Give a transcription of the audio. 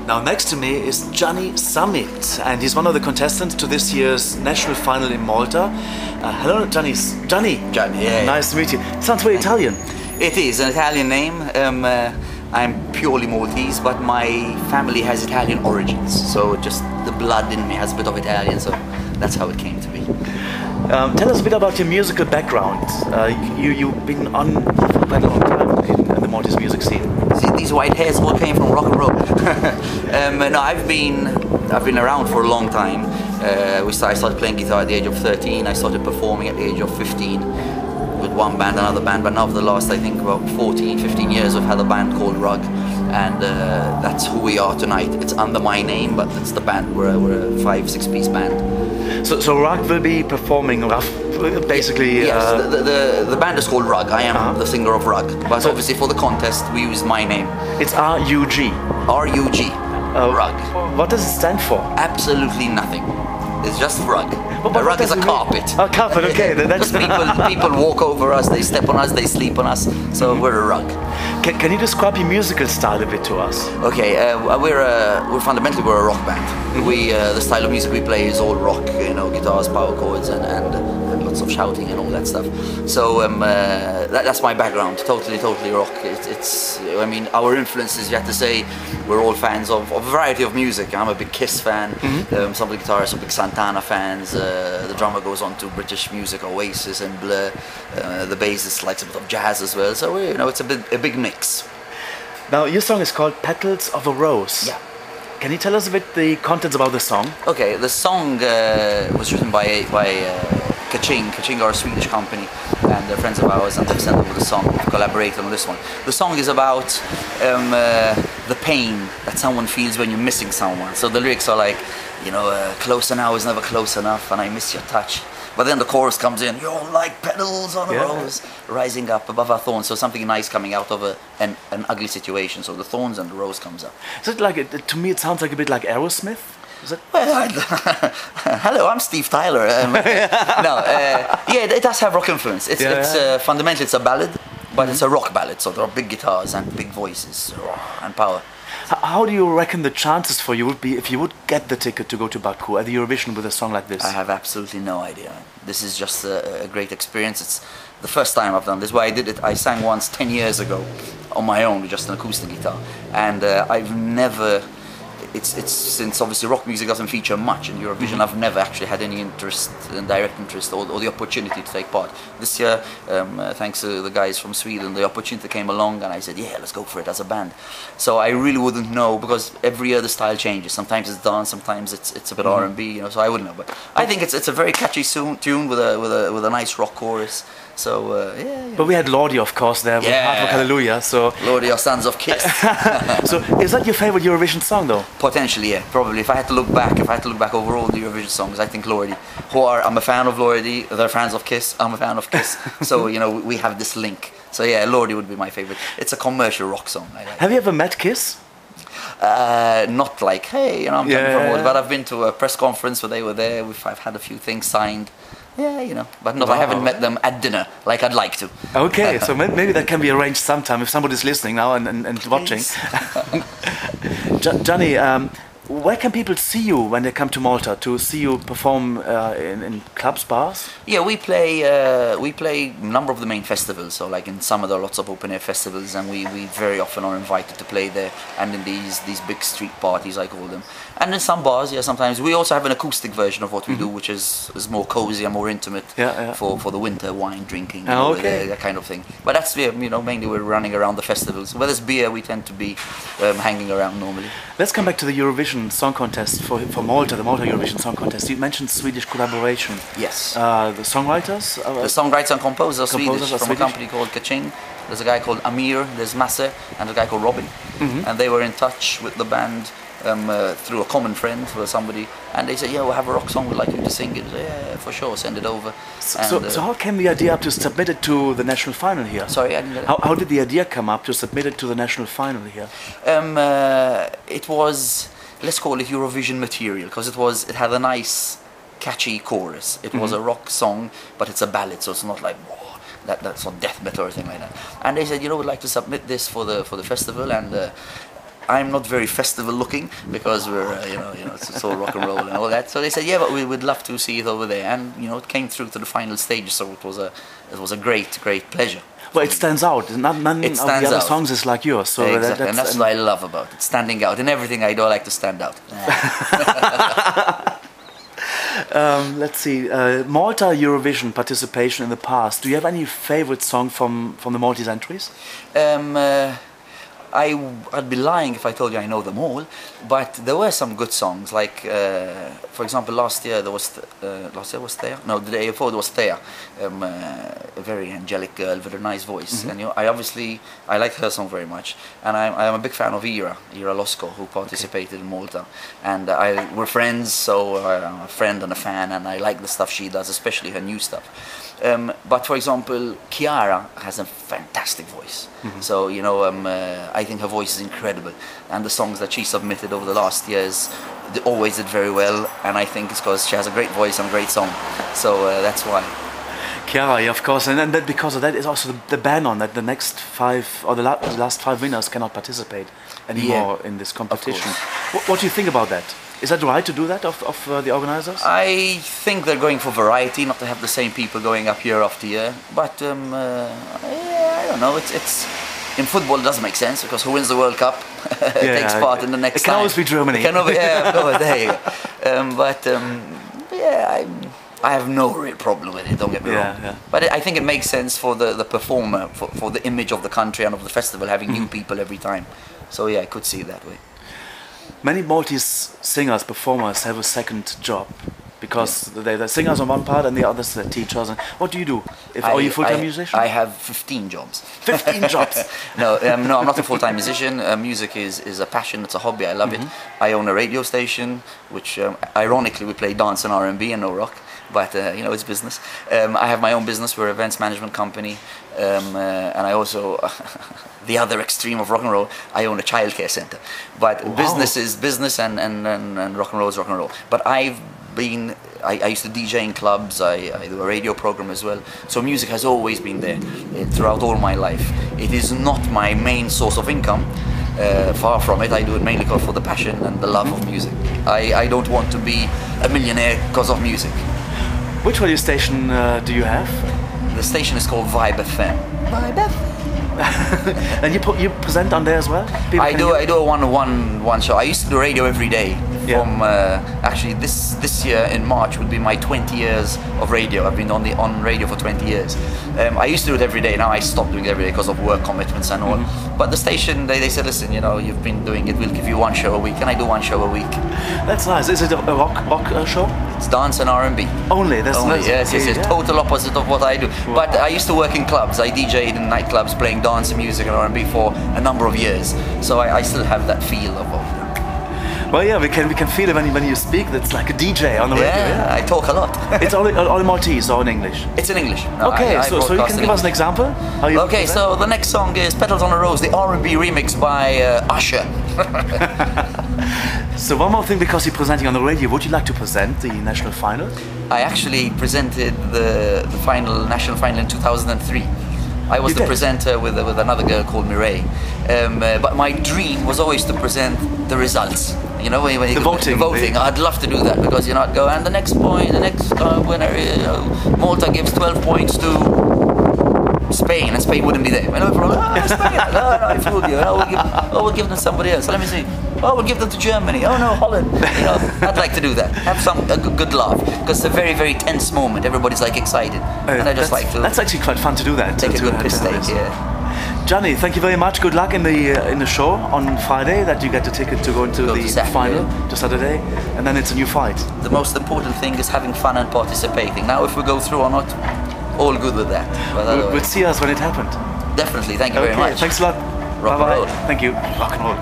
Now next to me is Gianni Zammit, and he's one of the contestants to this year's national final in Malta. Hello, Gianni. Gianni. Gianni, yeah. Nice to meet you. Sounds very Italian. It is an Italian name. I'm purely Maltese, but my family has Italian origins, so just the blood in me has a bit of Italian, so that's how it came to be. Tell us a bit about your musical background. You've been on for quite a long time in the Maltese music scene. See, these white hairs all came from rock and roll. No, I've been around for a long time. I started playing guitar at the age of 13. I started performing at the age of 15 with one band, another band. But now for the last, I think, about 14, 15 years, I've had a band called Rug, and that's who we are tonight. It's under my name, but it's the band. We're a 5-6 piece band. So Rug will be performing basically. Yes, the band is called Rug. I am the singer of Rug, but obviously for the contest we use my name. It's R-U-G. R-U-G. Rug. What does it stand for? Absolutely nothing. It's just rug. A rug is a carpet. A carpet, okay. That's people walk over us, they step on us, they sleep on us, so we're a rug. Can you describe your musical style a bit to us? Okay, we're fundamentally a rock band. The style of music we play is all rock, you know, guitars, power chords, and lots of shouting and all that stuff. So that's my background. Totally rock. I mean, our influences. You have to say, we're all fans of a variety of music. I'm a big Kiss fan. Some of the guitarists are big Santana fans. The drummer goes on to British music, Oasis and Blur. The bassist likes a bit of jazz as well. So you know, it's a big mix. Now, your song is called "Petals of a Rose." Yeah. Can you tell us a bit the contents about the song? Okay, the song was written by Kaching. Kaching are a Swedish company, and they're friends of ours, and they've sent over the song. We've collaborated on this one. The song is about the pain that someone feels when you're missing someone. So the lyrics are like, you know, closer now is never close enough, and I miss your touch. But then the chorus comes in, you're like petals on a rose, rising up above our thorns. So something nice coming out of an ugly situation. So the thorns and the rose comes up. Is it like, to me it sounds like a bit like Aerosmith? Is it? Well, hello, I'm Steve Tyler. Yeah, it does have rock influence. Fundamentally it's a ballad, but it's a rock ballad. So there are big guitars and big voices and power. How do you reckon the chances for you would be if you would get the ticket to go to Baku at the Eurovision with a song like this? I have absolutely no idea. This is just a great experience. It's the first time I've done this. Why I did it, I sang once 10 years ago on my own with just an acoustic guitar, and I've never. It's since obviously rock music doesn't feature much in Eurovision. I've never actually had any interest, direct interest, or the opportunity to take part. This year, thanks to the guys from Sweden, the opportunity came along, and I said, "Yeah, let's go for it as a band." So I really wouldn't know, because every year the style changes. Sometimes it's dance, sometimes it's a bit R&B, you know. So I wouldn't know, but I think it's a very catchy tune with a nice rock chorus. So yeah. But we had Lordi, of course, there with Half of Hallelujah. So Lordi or Sons of Kiss. So is that your favorite Eurovision song, though? Potentially, yeah. Probably. If I had to look back over all the Eurovision songs, I think Lordi. I'm a fan of Lordi. They're fans of Kiss. I'm a fan of Kiss. So you know, we have this link. So yeah, Lordi would be my favorite. It's a commercial rock song. I like. Have you ever met Kiss? Not like, hey, you know, I'm coming from Malta, but I've been to a press conference where they were there. I've had a few things signed. Yeah, you know, but no, I haven't met them at dinner like I'd like to. Okay, so maybe that can be arranged sometime if somebody's listening now and watching. Gianni, where can people see you when they come to Malta to see you perform in clubs, bars? Yeah, we play a number of the main festivals. So like in summer there are lots of open air festivals, and we very often are invited to play there, and in these big street parties I call them. And in some bars, yeah, sometimes we also have an acoustic version of what we do, which is more cozy and more intimate for the winter, wine drinking, that kind of thing. But that's, you know, mainly we're running around the festivals. Where there's beer, we tend to be hanging around normally. Let's come back to the Eurovision Song Contest for Malta, the Malta Eurovision Song Contest. You mentioned Swedish collaboration. Yes. The songwriters? The songwriters and composers are Swedish, from a company called Kaching. There's a guy called Amir, there's Masse, and a guy called Robin. And they were in touch with the band through a common friend or somebody, and they said, yeah, we'll have a rock song, we'd like you to sing it. Yeah, for sure, send it over. So how came the idea up to submit it to the national final here? Sorry, I didn't get it. How did the idea come up to submit it to the national final here? It was, let's call it Eurovision material, because it had a nice catchy chorus. It was a rock song, but it's a ballad, so it's not like that's not death metal or anything like that. And they said, you know, we'd like to submit this for the festival, and I'm not very festival looking because we're, it's all rock and roll and all that. So they said, yeah, but we would love to see it over there. And, it came through to the final stage, so it was a great, great pleasure. Well, it stands out. None of the other songs is like yours. So exactly. And that's what I love about it, standing out. In everything I do, I like to stand out. Let's see, Malta Eurovision participation in the past. Do you have any favorite song from the Maltese entries? I'd be lying if I told you I know them all, but there were some good songs. Like, for example, last year there was Thea. No, the day before there was Thea, a very angelic girl with a nice voice. And I like her song very much. And I'm a big fan of Ira Losko, who participated in Malta. And we're friends, so I'm a friend and a fan, and I like the stuff she does, especially her new stuff. But for example, Chiara has a fantastic voice. So I think her voice is incredible, and the songs that she submitted over the last years, they always did very well. And I think it's because she has a great voice and a great song. So that's why. Chiara, yeah, of course, and then because of that is also the ban on that the next 5 or the last 5 winners cannot participate anymore in this competition. What do you think about that? Is that right to do that of the organizers? I think they're going for variety, not to have the same people going up year after year. But I don't know. It's in football it doesn't make sense because who wins the World Cup takes part in the next. It can always be Germany. There you go. I have no real problem with it. Don't get me wrong. But I think it makes sense for the performer, for the image of the country and of the festival, having new people every time. So I could see it that way. Many Maltese singers, performers have a second job because they're singers on one part and the others are teachers. And what do you do? Are you a full-time musician? I have 15 jobs. 15 jobs? No, I'm not a full-time musician. Music is a passion, it's a hobby, I love it. I own a radio station, which ironically we play dance and R&B and no rock. But it's business. I have my own business. We're an events management company, and I also, the other extreme of rock and roll, I own a childcare center. But business is business, and rock and roll is rock and roll. But I used to DJ in clubs. I do a radio program as well. So music has always been there throughout all my life. It is not my main source of income. Far from it. I do it mainly for the passion and the love of music. I don't want to be a millionaire because of music. Which radio station do you have? The station is called Vibe FM. Vibe FM. And you present on there as well? I do a one show. I used to do radio every day. From actually this year in March would be my 20 years of radio. I've been on radio for 20 years. I used to do it every day. Now I stopped doing it every day because of work commitments and all. But the station, they said, listen, you've been doing it. We'll give you 1 show a week, and I do 1 show a week. That's nice. Is it a rock show? It's dance and R&B. Only? That's nice. Yes, it's total opposite of what I do. Wow. But I used to work in clubs. I DJ'd in nightclubs playing dance and music and R&B for a number of years. So I still have that feel of Well, yeah, we can feel it when you speak. That's like a DJ on the radio. Yeah, I talk a lot. It's all in Maltese or in English? It's in English. No, okay, so you can give us an example? Okay, so the next song is Petals on a Rose, the R&B remix by Usher. So one more thing, because you're presenting on the radio, would you like to present the national final? I actually presented the national final in 2003. I was the presenter with another girl called Mireille. But my dream was always to present the results. When you the voting. I'd love to do that, because I'd go, and the next winner, Malta gives 12 points to Spain, and Spain wouldn't be there. Spain. No, I fooled you. We'll give them to somebody else. Let me see. We'll give them to Germany. Oh no, Holland. I'd like to do that. Have a good laugh, because it's a very, very tense moment. Everybody's excited, and I just like to. That's actually quite fun to do that. Take a good piss take, Gianni, thank you very much. Good luck in the show on Friday. That you get the ticket to go into the final to Saturday, and then it's a new fight. The most important thing is having fun and participating. Now, if we go through or not, all good with that. We'll see us when it happened. Definitely. Thank you very much. Thanks a lot. Rock and roll. Thank you. Rock and roll.